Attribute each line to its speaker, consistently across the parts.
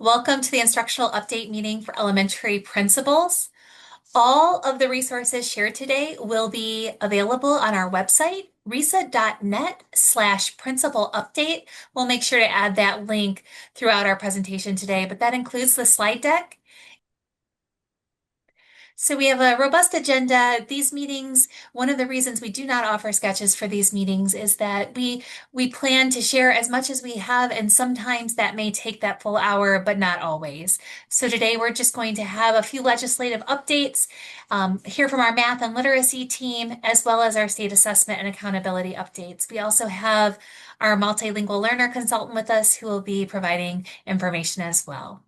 Speaker 1: Welcome to the instructional update meeting for elementary principals. All of the resources shared today will be available on our website, risa.net/principal update. We'll make sure to add that link throughout our presentation today, but that includes the slide deck. So we have a robust agenda. These meetings, one of the reasons we do not offer sketches for these meetings is that we plan to share as much as we have, and sometimes that may take that full hour, but not always. So today we're just going to have a few legislative updates, hear from our math and literacy team, as well as our state assessment and accountability updates. We also have our multilingual learner consultant with us who will be providing information as well.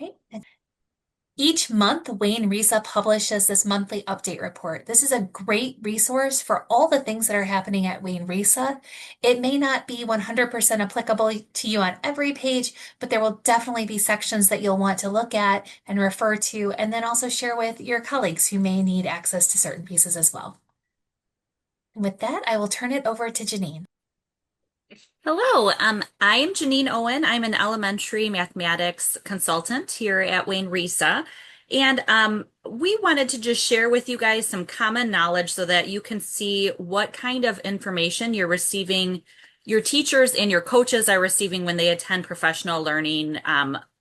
Speaker 1: Okay. Each month, Wayne Risa publishes this monthly update report. This is a great resource for all the things that are happening at Wayne Risa. It may not be 100% applicable to you on every page, but there will definitely be sections that you'll want to look at and refer to, and then also share with your colleagues who may need access to certain pieces as well. And with that, I will turn it over to Janine.
Speaker 2: Hello, I am Janine Owen. I'm an elementary mathematics consultant here at Wayne Risa. And we wanted to just share with you guys some common knowledge so that you can see what kind of information you're receiving, your teachers and your coaches are receiving when they attend professional learning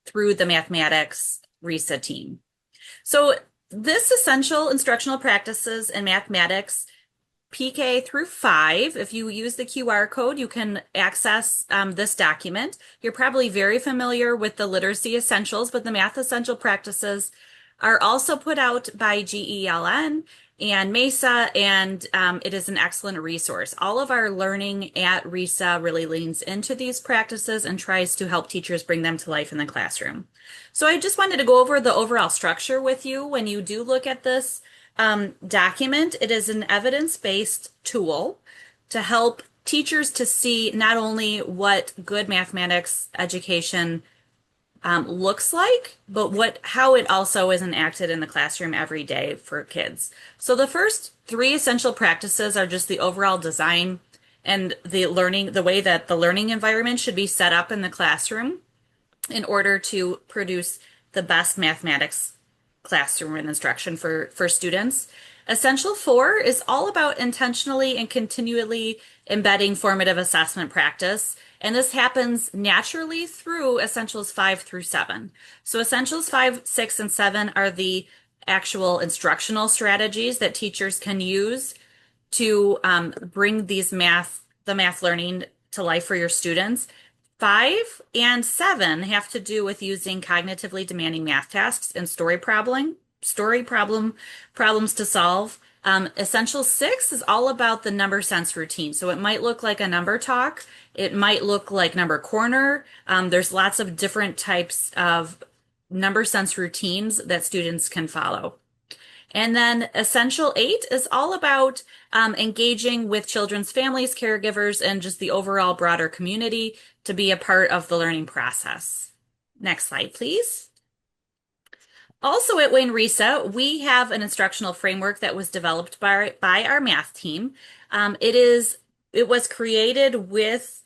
Speaker 2: through the mathematics Risa team. So this essential instructional practices in mathematics PK through 5. If you use the QR code, you can access this document. You're probably very familiar with the literacy essentials, but the math essential practices are also put out by GELN and MESA, and it is an excellent resource. All of our learning at RISA really leans into these practices and tries to help teachers bring them to life in the classroom. So I just wanted to go over the overall structure with you when you do look at this document. It is an evidence-based tool to help teachers to see not only what good mathematics education looks like, but how it also is enacted in the classroom every day for kids. So the first 3 essential practices are just the overall design and the way that the learning environment should be set up in the classroom in order to produce the best mathematics classroom and instruction for students. Essential 4 is all about intentionally and continually embedding formative assessment practice. And this happens naturally through Essentials 5 through 7. So Essentials 5, 6, and 7 are the actual instructional strategies that teachers can use to bring the math learning to life for your students. 5 and 7 have to do with using cognitively demanding math tasks and problems to solve. Essential 6 is all about the number sense routine. So it might look like a number talk. It might look like number corner. There's lots of different types of number sense routines that students can follow. And then Essential 8 is all about engaging with children's families, caregivers, and just the overall broader community to be a part of the learning process. Next slide, please. Also at Wayne Risa, we have an instructional framework that was developed by our math team. It was created with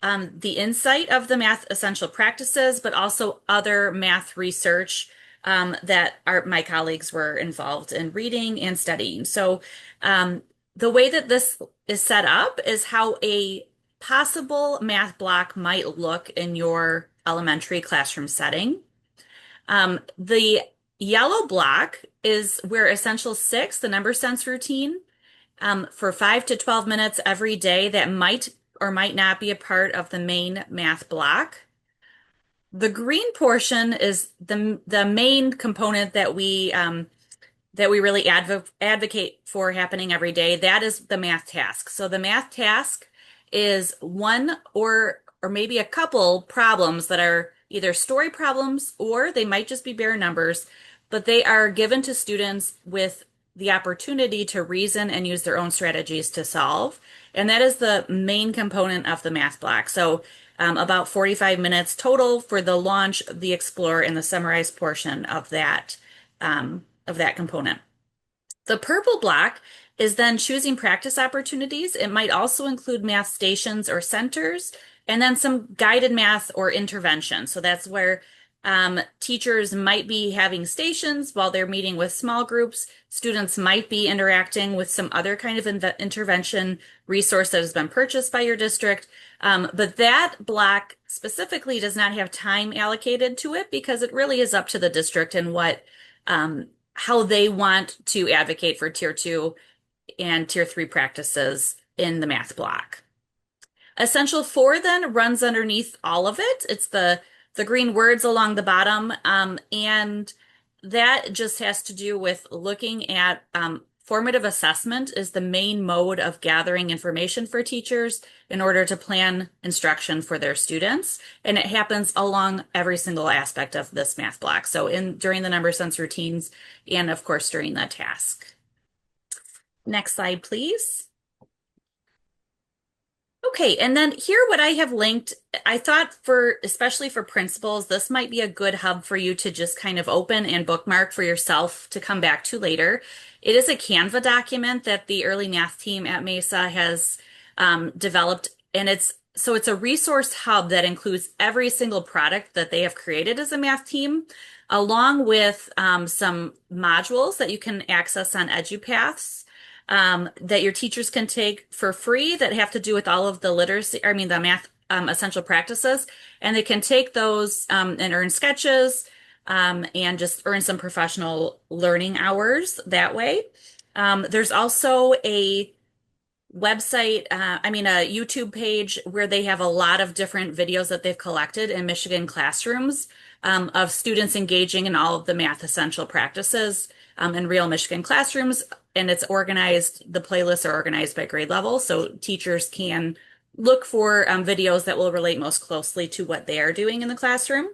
Speaker 2: the insight of the math essential practices, but also other math research that my colleagues were involved in reading and studying. So the way that this is set up is how a possible math block might look in your elementary classroom setting. The yellow block is where Essential 6, the number sense routine, for 5 to 12 minutes every day, that might or might not be a part of the main math block. The green portion is the main component that we really advocate for happening every day. That is the math task. So the math task is one or maybe a couple problems that are either story problems or they might just be bare numbers, but they are given to students with the opportunity to reason and use their own strategies to solve. And that is the main component of the math block. So about 45 minutes total for the launch, the explore, and the summarize portion of that component. The purple block is then choosing practice opportunities. It might also include math stations or centers, and then some guided math or intervention. So that's where Teachers might be having stations while they're meeting with small groups. Students might be interacting with some other kind of intervention resource that has been purchased by your district. But that block specifically does not have time allocated to it because it really is up to the district and how they want to advocate for tier two and tier three practices in the math block. Essential 4 then runs underneath all of it. It's the green words along the bottom, and that just has to do with looking at formative assessment is the main mode of gathering information for teachers in order to plan instruction for their students, and it happens along every single aspect of this math block. So in during the number sense routines, and of course during the task. Next slide, please. Okay, and then here what I have linked, I thought especially for principals, this might be a good hub for you to just kind of open and bookmark for yourself to come back to later. It is a Canva document that the early math team at Mesa has developed, and it's a resource hub that includes every single product that they have created as a math team, along with some modules that you can access on EduPaths that your teachers can take for free that have to do with all of the literacy, I mean, the math essential practices. And they can take those and earn sketches and just earn some professional learning hours that way. There's also a website, a YouTube page where they have a lot of different videos that they've collected in Michigan classrooms of students engaging in all of the math essential practices in real Michigan classrooms. And the playlists are organized by grade level, so teachers can look for videos that will relate most closely to what they are doing in the classroom.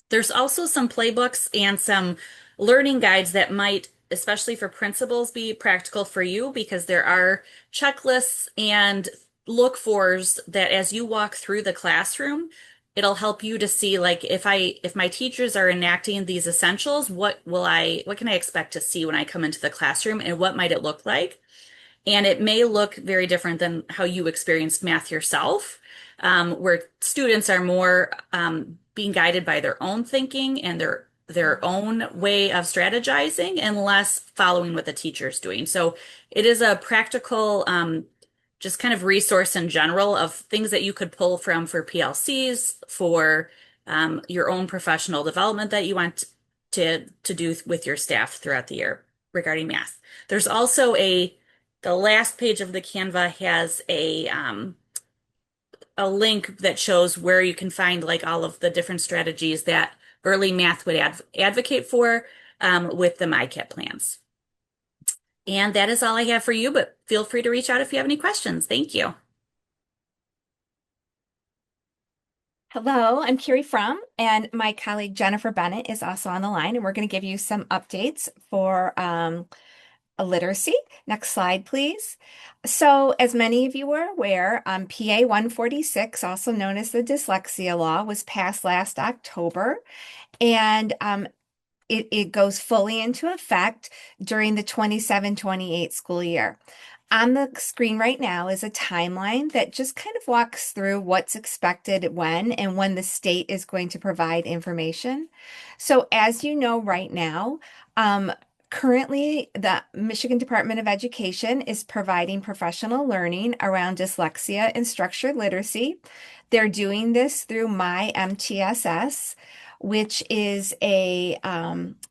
Speaker 2: There's also some playbooks and some learning guides that might, especially for principals, be practical for you because there are checklists and look-fors that as you walk through the classroom, it'll help you to see like if my teachers are enacting these essentials, what can I expect to see when I come into the classroom and what might it look like? And it may look very different than how you experienced math yourself, where students are more being guided by their own thinking and their own way of strategizing and less following what the teacher's doing. So it is a practical, just kind of resource in general of things that you could pull from for PLCs, for your own professional development that you want to do with your staff throughout the year regarding math. There's also the last page of the Canva has a link that shows where you can find like all of the different strategies that early math would advocate for with the MyKit plans. And that is all I have for you, but feel free to reach out if you have any questions. Thank you.
Speaker 3: Hello, I'm Carrie Fromm, and my colleague Jennifer Bennett is also on the line, and we're going to give you some updates for literacy. Next slide, please. So, as many of you are aware, PA 146, also known as the dyslexia law, was passed last October, and it goes fully into effect during the 27-28 school year. On the screen right now is a timeline that just kind of walks through what's expected when and when the state is going to provide information. So as you know right now, currently the Michigan Department of Education is providing professional learning around dyslexia and structured literacy. They're doing this through My MTSS, which is a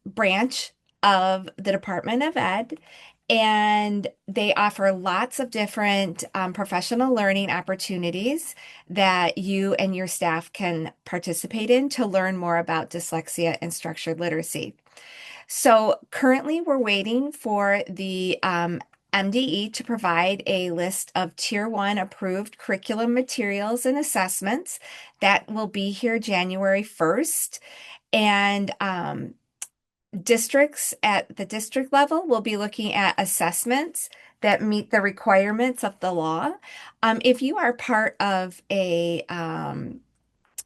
Speaker 3: branch of the Department of Ed. And they offer lots of different professional learning opportunities that you and your staff can participate in to learn more about dyslexia and structured literacy. So currently we're waiting for the MDE to provide a list of Tier 1 approved curriculum materials and assessments. That will be here January 1st. And districts at the district level will be looking at assessments that meet the requirements of the law. If you are part of a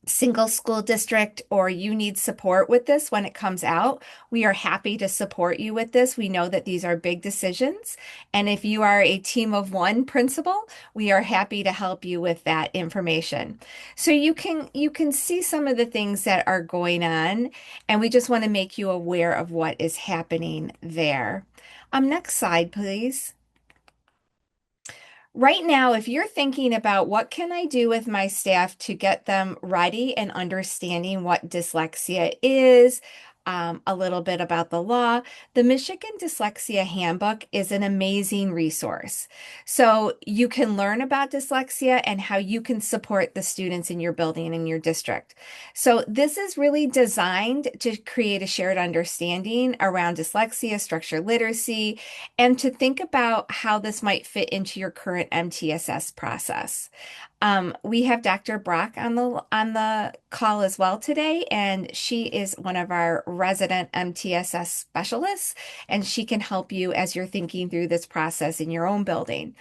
Speaker 3: single school district or you need support with this when it comes out, we are happy to support you with this. We know that these are big decisions. And if you are a team of one principal, we are happy to help you with that information. So you can see some of the things that are going on, and we just want to make you aware of what is happening there. Next slide, please. Right now, if you're thinking about what can I do with my staff to get them ready and understanding what dyslexia is, a little bit about the law, the Michigan Dyslexia Handbook is an amazing resource. So you can learn about dyslexia and how you can support the students in your building and your district. So this is really designed to create a shared understanding around dyslexia, structured literacy, and to think about how this might fit into your current MTSS process. We have Dr. Brock on the call as well today, and she is one of our resident MTSS specialists, and she can help you as you're thinking through this process in your own building.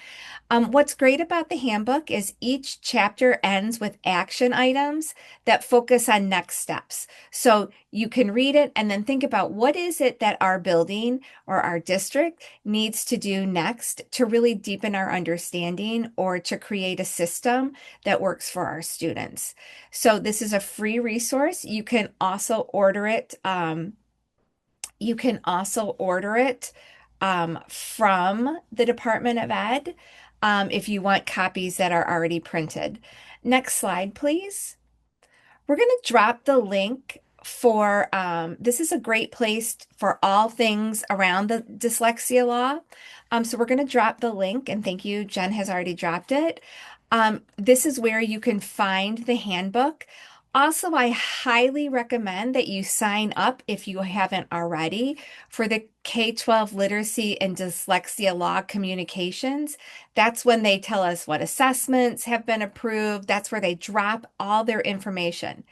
Speaker 3: What's great about the handbook is each chapter ends with action items that focus on next steps. So you can read it and then think about what is it that our building or our district needs to do next to really deepen our understanding or to create a system that works for our students. So this is a free resource. You can also order it from the Department of Ed if you want copies that are already printed. Next slide, please. We're going to drop the link for this is a great place for all things around the dyslexia law. So we're going to drop the link, and thank you, Jen has already dropped it. This is where you can find the handbook. Also, I highly recommend that you sign up if you haven't already for the K-12 literacy and dyslexia law communications. That's when they tell us what assessments have been approved. That's where they drop all their information.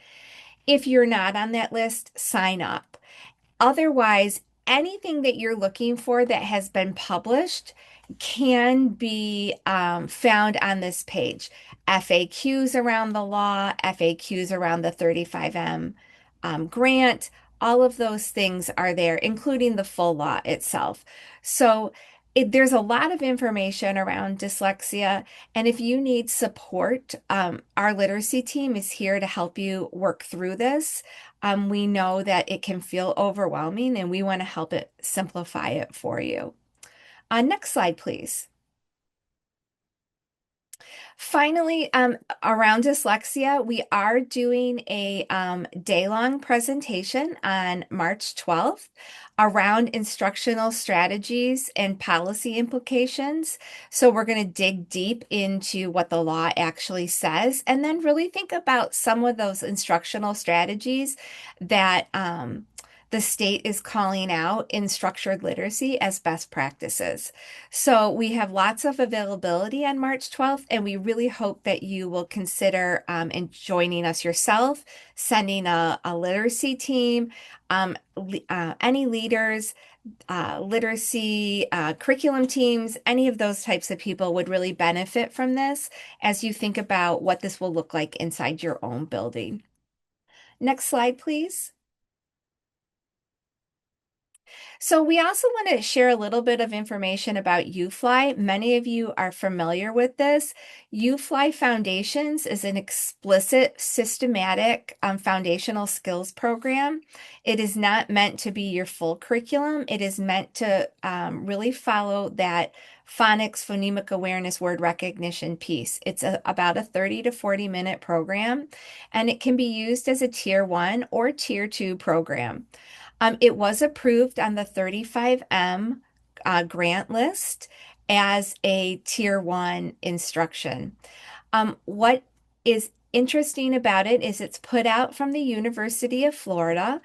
Speaker 3: If you're not on that list, sign up. Otherwise, anything that you're looking for that has been published can be found on this page. FAQs around the law, FAQs around the 35M grant, all of those things are there, including the full law itself. So there's a lot of information around dyslexia. And if you need support, our literacy team is here to help you work through this. We know that it can feel overwhelming and we want to help it simplify it for you. Next slide, please. Finally, around dyslexia, we are doing a day-long presentation on March 12th around instructional strategies and policy implications. So we're going to dig deep into what the law actually says and then really think about some of those instructional strategies that the state is calling out in structured literacy as best practices. So we have lots of availability on March 12th, and we really hope that you will consider in joining us yourself, sending a literacy team, any leaders, literacy curriculum teams, any of those types of people would really benefit from this as you think about what this will look like inside your own building. Next slide, please. So we also want to share a little bit of information about UFly. Many of you are familiar with this. UFly Foundations is an explicit, systematic foundational skills program. It is not meant to be your full curriculum. It is meant to really follow that phonics, phonemic awareness, word recognition piece. It's about a 30 to 40 minute program, and it can be used as a tier 1 or tier 2 program. It was approved on the 35M grant list as a tier 1 instruction. What is interesting about it is it's put out from the University of Florida,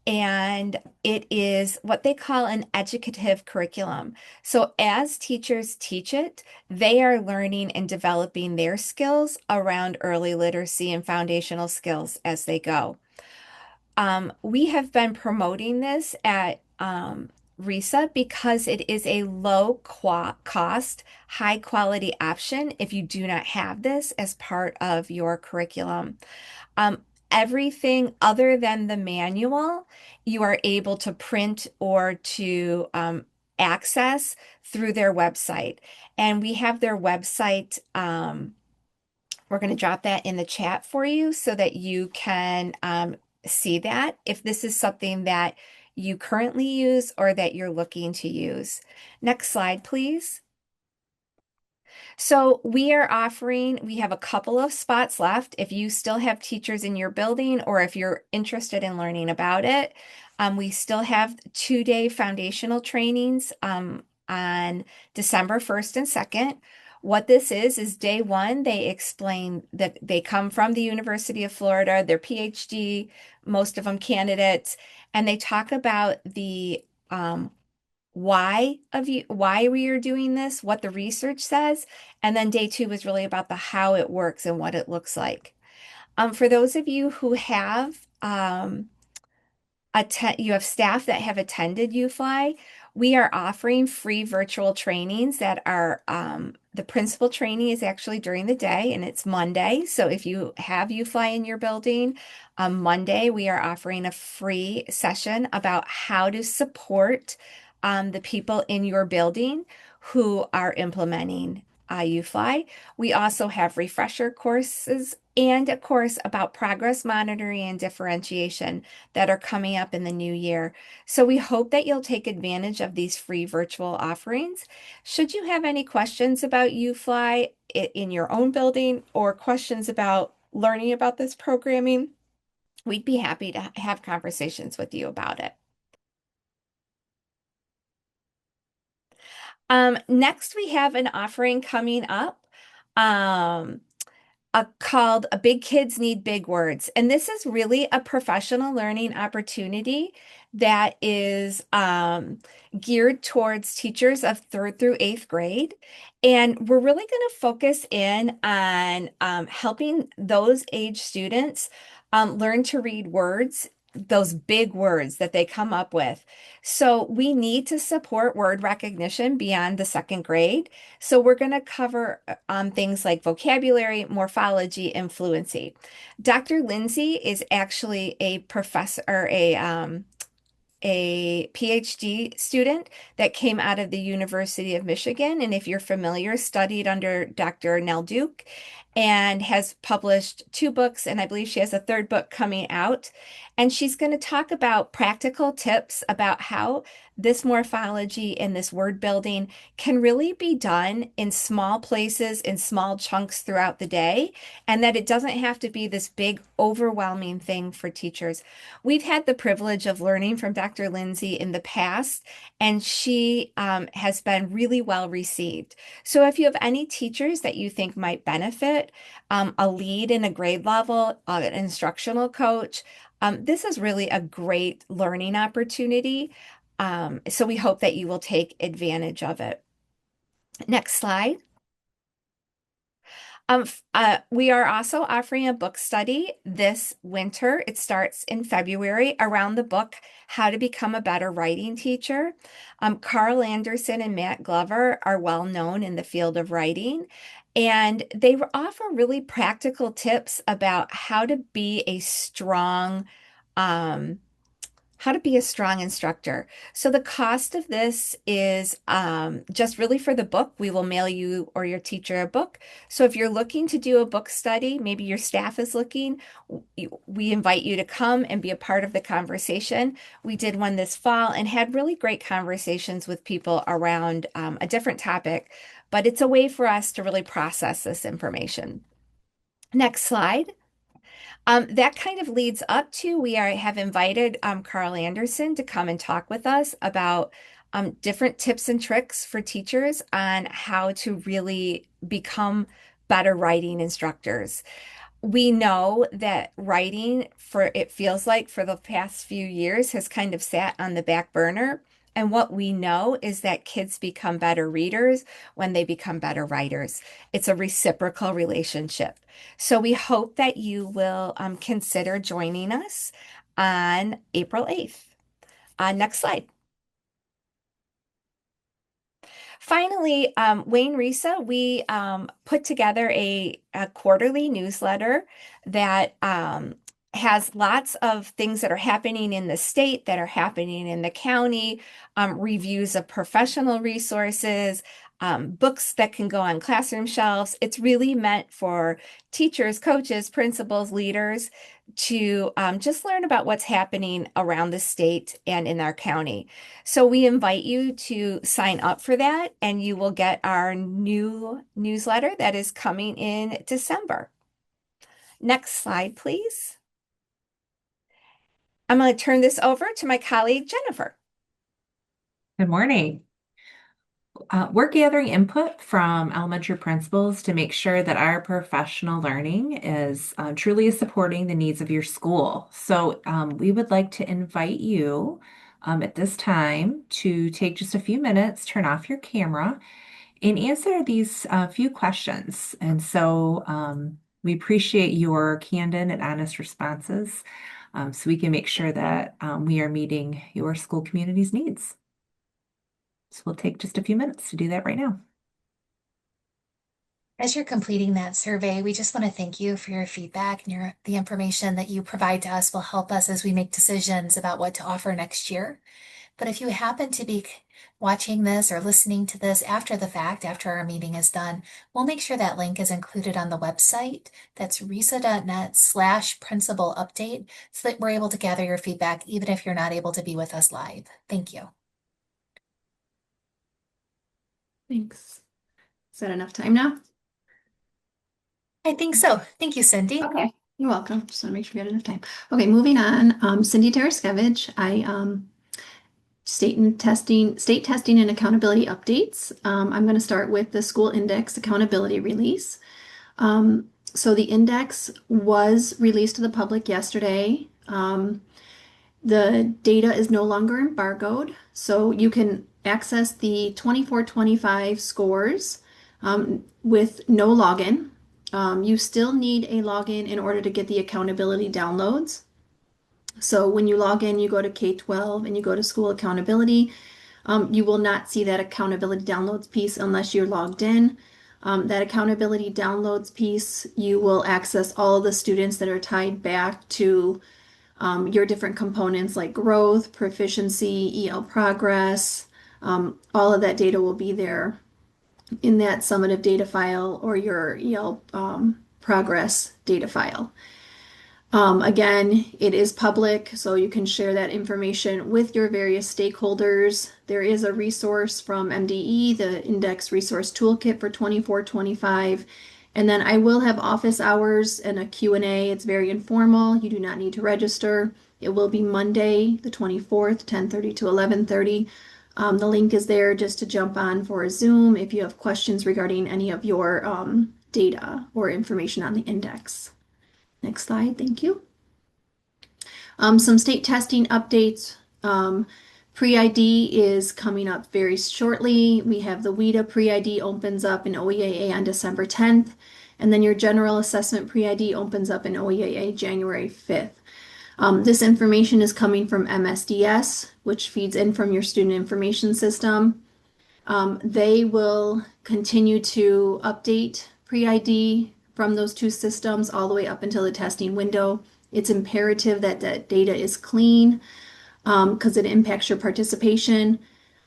Speaker 3: and it is what they call an educative curriculum. So as teachers teach it, they are learning and developing their skills around early literacy and foundational skills as they go. We have been promoting this at RISA because it is a low cost, high quality option if you do not have this as part of your curriculum. everything other than the manual, you are able to print or to access through their website. And we have their website. We're going to drop that in the chat for you so that you can see that if this is something that you currently use or that you're looking to use. Next slide, please. So we have a couple of spots left. If you still have teachers in your building or if you're interested in learning about it, we still have 2-day foundational trainings on December 1st and 2nd. What this is day one, they explain that they come from the University of Florida, they're PhD, most of them candidates, and they talk about the why we are doing this, what the research says, and then day two is really about the how it works and what it looks like. For those of you who have you have staff that have attended UFly, we are offering free virtual trainings that are the principal training is actually during the day and it's Monday. So if you have UFly in your building, on Monday we are offering a free session about how to support the people in your building who are implementing UFly. We also have refresher courses and a course about progress monitoring and differentiation that are coming up in the new year. So we hope that you'll take advantage of these free virtual offerings. Should you have any questions about UFly in your own building or questions about learning about this programming, we'd be happy to have conversations with you about it. Next, we have an offering coming up. Called Big Kids Need Big Words. And this is really a professional learning opportunity that is geared towards teachers of 3rd through 8th grade. And we're really going to focus in on helping those age students learn to read words, those big words that they come up with. So we need to support word recognition beyond the 2nd grade. So we're going to cover things like vocabulary, morphology, and fluency. Dr. Lindsay is actually a professor or a PhD student that came out of the University of Michigan. And if you're familiar, studied under Dr. Nell Duke and has published 2 books. And I believe she has a 3rd book coming out. And she's going to talk about practical tips about how this morphology and this word building can really be done in small places, in small chunks throughout the day, and that it doesn't have to be this big, overwhelming thing for teachers. We've had the privilege of learning from Dr. Lindsay in the past, and she has been really well received. So if you have any teachers that you think might benefit, a lead in a grade level, an instructional coach, this is really a great learning opportunity. So we hope that you will take advantage of it. Next slide. We are also offering a book study this winter. It starts in February around the book, How to Become a Better Writing Teacher. Carl Anderson and Matt Glover are well known in the field of writing, and they offer really practical tips about how to be a strong instructor. So the cost of this is just really for the book. We will mail you or your teacher a book. So if you're looking to do a book study, maybe your staff is looking, we invite you to come and be a part of the conversation. We did one this fall and had really great conversations with people around a different topic, but it's a way for us to really process this information. Next slide. That kind of leads up to have invited Carl Anderson to come and talk with us about different tips and tricks for teachers on how to really become better writing instructors. We know that writing, for it feels like for the past few years, has kind of sat on the back burner. And what we know is that kids become better readers when they become better writers. It's a reciprocal relationship. So we hope that you will consider joining us on April 8th. Next slide. Finally, Wayne Risa, we put together a quarterly newsletter that has lots of things that are happening in the state, that are happening in the county, reviews of professional resources, books that can go on classroom shelves. It's really meant for teachers, coaches, principals, leaders to just learn about what's happening around the state and in our county. So we invite you to sign up for that, and you will get our new newsletter that is coming in December. Next slide, please. I'm going to turn this over to my colleague, Jennifer.
Speaker 4: Good morning. We're gathering input from elementary principals to make sure that our professional learning is truly supporting the needs of your school. So we would like to invite you at this time to take just a few minutes, turn off your camera, and answer these few questions. And so we appreciate your candid and honest responses so we can make sure that we are meeting your school community's needs. So we'll take just a few minutes to do that right now.
Speaker 1: As you're completing that survey, we just want to thank you for your feedback and the information that you provide to us will help us as we make decisions about what to offer next year. But if you happen to be watching this or listening to this after the fact, after our meeting is done, we'll make sure that link is included on the website. That's risa.net/principal update so that we're able to gather your feedback even if you're not able to be with us live. Thank you.
Speaker 5: Thanks. Is that enough time now?
Speaker 1: I think so. Thank you, Cindy.
Speaker 5: Okay, you're welcome. Just want to make sure we had enough time. Okay, moving on. Cindy Taraskevich. State testing and accountability updates. I'm going to start with the school index accountability release. So the index was released to the public yesterday. The data is no longer embargoed, so you can access the 24-25 scores with no login. You still need a login in order to get the accountability downloads. So when you log in, you go to K-12 and you go to school accountability. You will not see that accountability downloads piece unless you're logged in. That accountability downloads piece, you will access all of the students that are tied back to your different components like growth, proficiency, EL progress. All of that data will be there in that summative data file or your EL progress data file. Again, it is public, so you can share that information with your various stakeholders. There is a resource from MDE, the Index Resource Toolkit for 24-25. And then I will have office hours and a Q&A. It's very informal. You do not need to register. It will be Monday, the 24th, 10:30 to 11:30. The link is there just to jump on for a Zoom if you have questions regarding any of your data or information on the index. Next slide, thank you. Some state testing updates. Pre-ID is coming up very shortly. We have the WIDA pre-ID opens up in OEAA on December 10th, and then your general assessment pre-ID opens up in OEAA January 5th. This information is coming from MSDS, which feeds in from your student information system. They will continue to update pre-ID from those two systems all the way up until the testing window. It's imperative that that data is clean because it impacts your participation.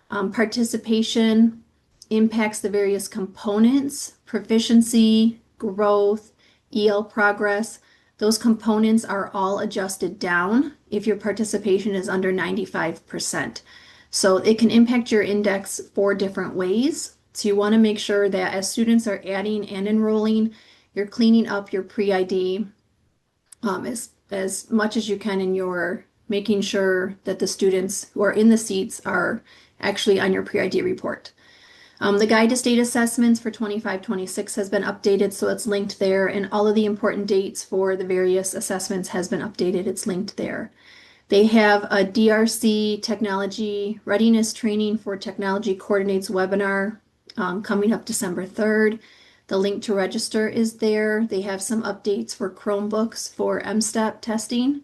Speaker 5: Participation impacts the various components, proficiency, growth, EL progress. Those components are all adjusted down if your participation is under 95%. So it can impact your index 4 different ways. So you want to make sure that as students are adding and enrolling, you're cleaning up your pre-ID as much as you can, and you're making sure that the students who are in the seats are actually on your pre-ID report. The guide to state assessments for 25-26 has been updated, so it's linked there, and all of the important dates for the various assessments has been updated. It's linked there. They have a DRC technology readiness training for technology coordinates webinar coming up December 3rd. The link to register is there. They have some updates for Chromebooks for MSTEP testing.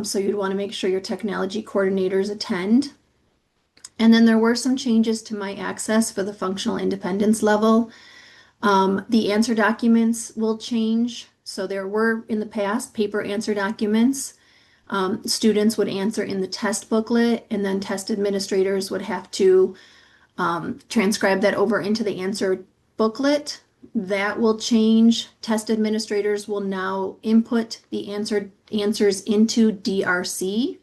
Speaker 5: So you'd want to make sure your technology coordinators attend. And then there were some changes to my access for the functional independence level. The answer documents will change. So there were in the past paper answer documents. Students would answer in the test booklet, and then test administrators would have to transcribe that over into the answer booklet. That will change. Test administrators will now input the answers into DRC,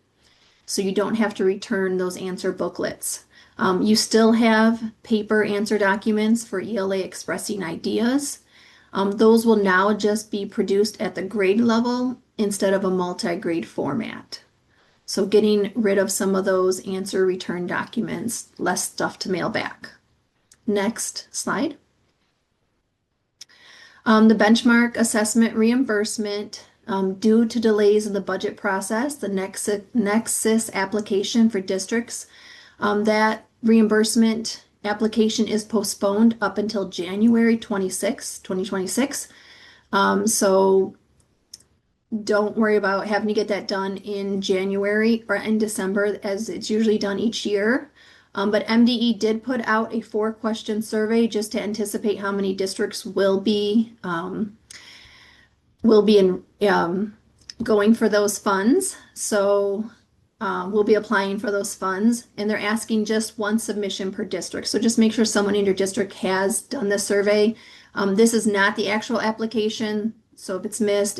Speaker 5: so you don't have to return those answer booklets. You still have paper answer documents for ELA expressing ideas. Those will now just be produced at the grade level instead of a multi-grade format. So getting rid of some of those answer return documents, less stuff to mail back. Next slide. The benchmark assessment reimbursement, due to delays in the budget process, the Nexus application for districts, that reimbursement application is postponed up until January 26, 2026. So don't worry about having to get that done in January or in December, as it's usually done each year. But MDE did put out a 4-question survey just to anticipate how many districts will be going for those funds. So we'll be applying for those funds, and they're asking just one submission per district. So just make sure someone in your district has done the survey. This is not the actual application. So if it's missed,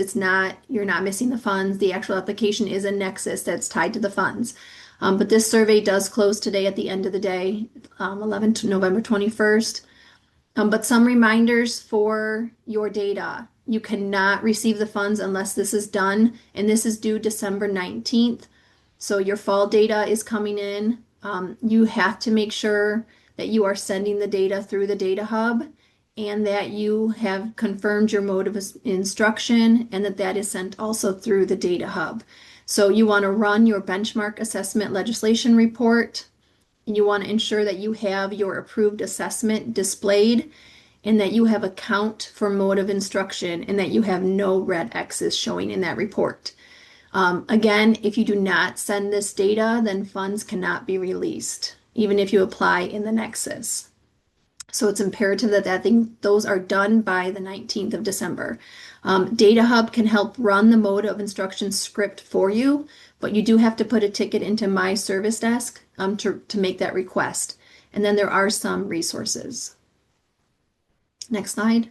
Speaker 5: you're not missing the funds. The actual application is a nexus that's tied to the funds. But this survey does close today at the end of the day, 11 to November 21st. But some reminders for your data. You cannot receive the funds unless this is done, and this is due December 19th. So your fall data is coming in. You have to make sure that you are sending the data through the data hub, and that you have confirmed your mode of instruction, and that is sent also through the data hub. So you want to run your benchmark assessment legislation report. You want to ensure that you have your approved assessment displayed, and that you have a count for mode of instruction, and that you have no red X's showing in that report. Again, if you do not send this data, then funds cannot be released, even if you apply in the Nexus. So it's imperative that those are done by the 19th of December. Data Hub can help run the mode of instruction script for you, but you do have to put a ticket into My Service Desk to make that request. And then there are some resources. Next slide.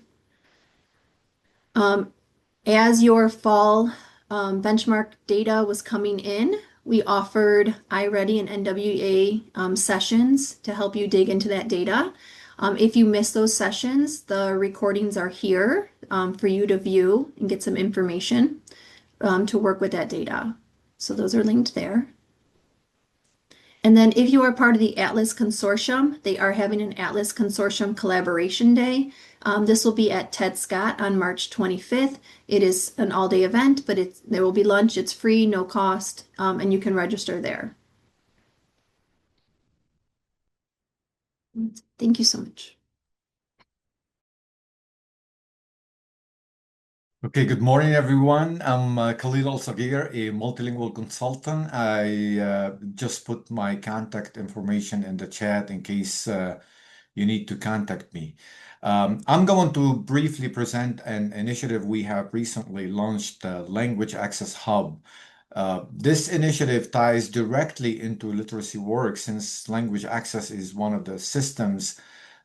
Speaker 5: As your fall benchmark data was coming in, we offered iReady and NWA sessions to help you dig into that data. If you miss those sessions, the recordings are here for you to view and get some information to work with that data. So those are linked there. And then if you are part of the Atlas Consortium, they are having an Atlas Consortium Collaboration Day. This will be at Ted Scott on March 25th. It is an all-day event, but there will be lunch. It's free, no cost, and you can register there. Thank you so much.
Speaker 6: Okay, good morning, everyone. I'm Khalid Al-Sagir, a multilingual consultant. I just put my contact information in the chat in case you need to contact me. I'm going to briefly present an initiative we have recently launched, the Language Access Hub. This initiative ties directly into literacy work, since language access is one of the systems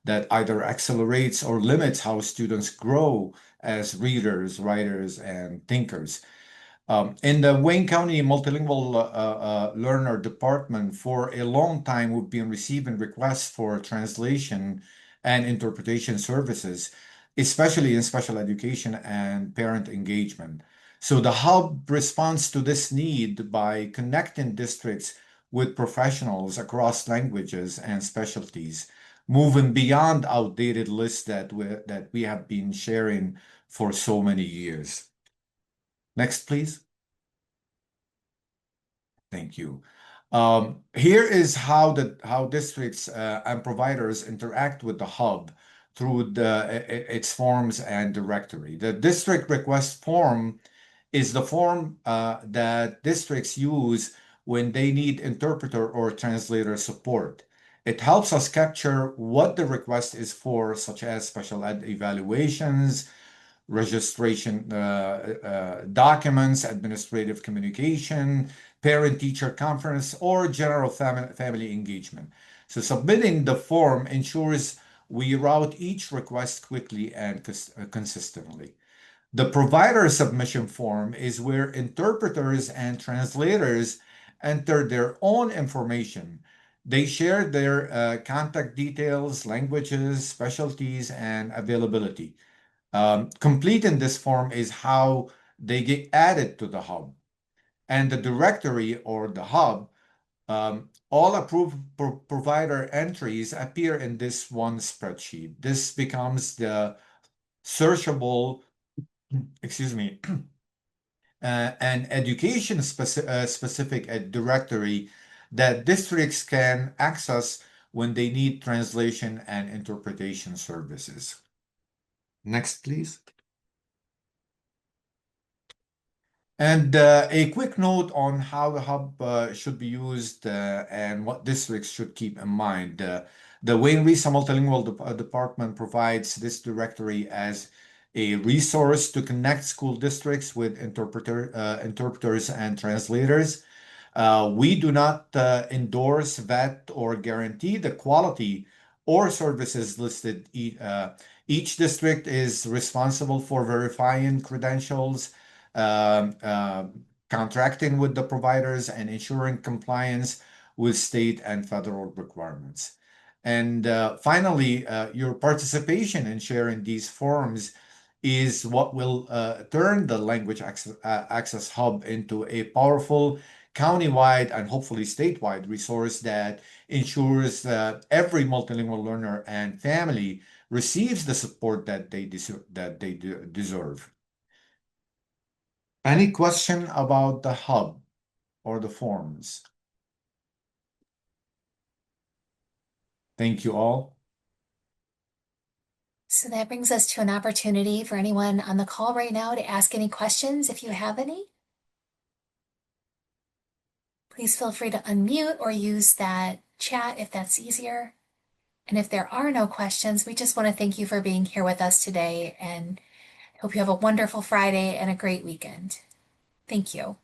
Speaker 6: that either accelerates or limits how students grow as readers, writers, and thinkers. In the Wayne County Multilingual Learner Department, for a long time, we've been receiving requests for translation and interpretation services, especially in special education and parent engagement. So the hub responds to this need by connecting districts with professionals across languages and specialties, moving beyond outdated lists that we have been sharing for so many years. Next, please. Thank you. Here is how districts and providers interact with the hub through its forms and directory. The district request form is the form that districts use when they need interpreter or translator support. It helps us capture what the request is for, such as special ed evaluations, registration documents, administrative communication, parent-teacher conference, or general family engagement. So submitting the form ensures we route each request quickly and consistently. The provider submission form is where interpreters and translators enter their own information. They share their contact details, languages, specialties, and availability. Completing this form is how they get added to the hub. And the directory or the hub, all approved provider entries appear in this one spreadsheet. This becomes the searchable, excuse me, an education specific directory that districts can access when they need translation and interpretation services. Next, please. And a quick note on how the hub should be used and what districts should keep in mind. The Wayne Reesa Multilingual Department provides this directory as a resource to connect school districts with interpreters and translators. We do not endorse, vet, or guarantee the quality or services listed. Each district is responsible for verifying credentials, um, uh, contracting with the providers, and ensuring compliance with state and federal requirements. And finally, your participation in sharing these forms is what will turn the Language Access Hub into a powerful countywide and hopefully statewide resource that ensures that every multilingual learner and family receives the support that they deserve. Any question about the hub or the forms? Thank you all.
Speaker 1: So that brings us to an opportunity for anyone on the call right now to ask any questions if you have any. Please feel free to unmute or use that chat if that's easier. And if there are no questions, we just want to thank you for being here with us today and hope you have a wonderful Friday and a great weekend. Thank you.